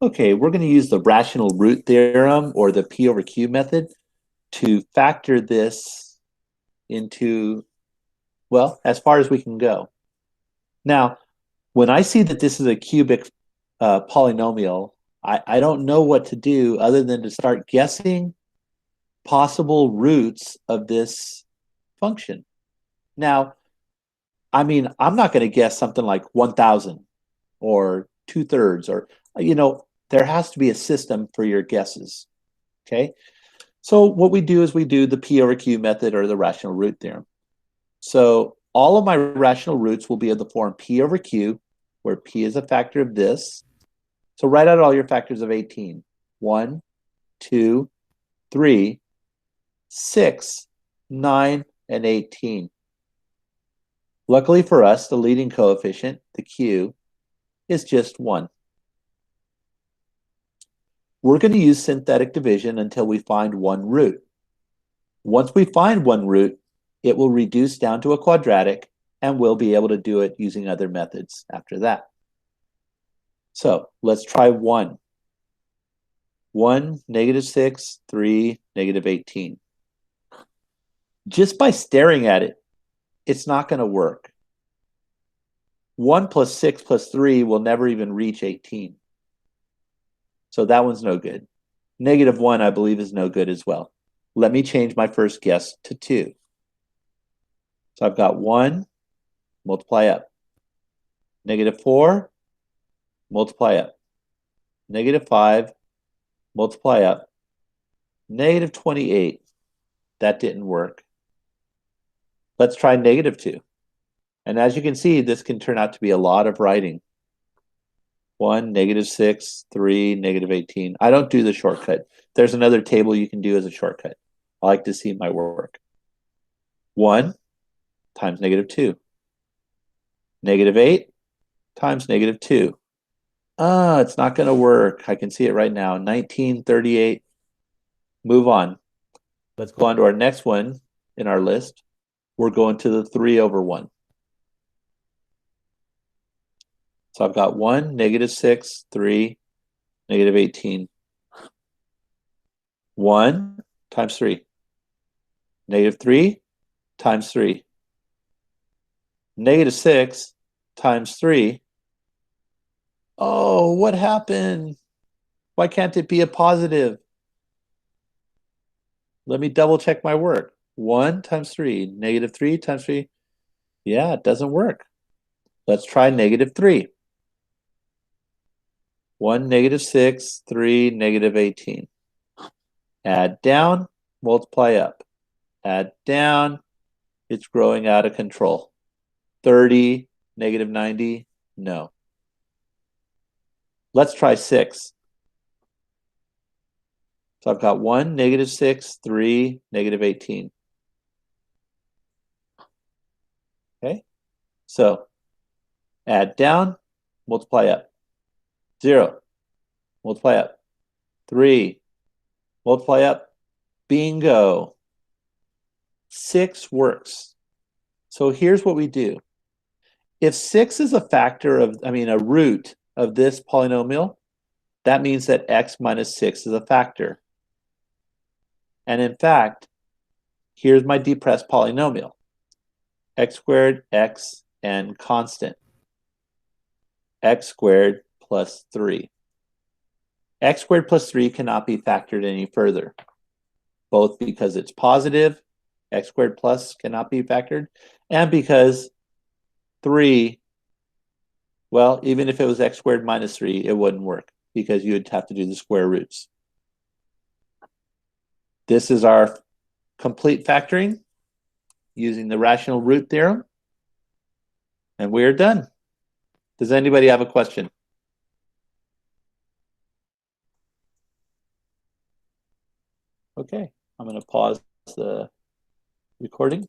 Okay, we're going to use the rational root theorem or the P over Q method to factor this into, well, as far as we can go. Now, when I see that this is a cubic polynomial, I don't know what to do other than to start guessing possible roots of this function. Now, I mean, I'm not going to guess something like 1,000 or 2/3 or, there has to be a system for your guesses. Okay. So what we do is we do the P over Q method or the rational root theorem. So all of my rational roots will be of the form P over Q, where P is a factor of this. So write out all your factors of 18. 1, 2, 3, 6, 9, and 18. Luckily for us, the leading coefficient, the Q, is just 1. We're going to use synthetic division until we find one root. Once we find one root, it will reduce down to a quadratic, and we'll be able to do it using other methods after that. So let's try 1. 1, -6, 3, -18. Just by staring at it, it's not going to work. 1 plus 6 plus 3 will never even reach 18. So that one's no good. -1, I believe, is no good as well. Let me change my first guess to 2. So I've got 1, multiply up. -4, multiply up. -5, multiply up. -28. That didn't work. Let's try -2. And as you can see, this can turn out to be a lot of writing. 1, -6, 3, -18. I don't do the shortcut. There's another table you can do as a shortcut. I like to see my work. 1 times -2. -8 times -2. It's not going to work. I can see it right now. 19, 38. Move on. Let's go on to our next one in our list. We're going to the 3 over 1. So I've got 1, -6, 3, -18. 1 times 3. -3 times 3. -6 times 3. Oh, what happened? Why can't it be a positive? Let me double check my work. 1 times 3. -3 times 3. Yeah, it doesn't work. Let's try -3. 1, -6, 3, -18. Add down, multiply up. Add down, it's growing out of control. 30, -90, no. Let's try 6. So I've got 1, -6, 3, -18. Okay, so add down, multiply up. 0, multiply up. 3, multiply up. Bingo. 6 works. So here's what we do. If 6 is a factor of, a root of this polynomial, that means that x minus 6 is a factor. And in fact, here's my depressed polynomial. X squared, x, and constant. X squared plus 3. X squared plus 3 cannot be factored any further, both because it's positive, x squared plus cannot be factored, and because 3, well, even if it was x squared minus 3, it wouldn't work because you would have to do the square roots. This is our complete factoring using the rational root theorem, and we're done. Does anybody have a question? Okay, I'm going to pause the recording.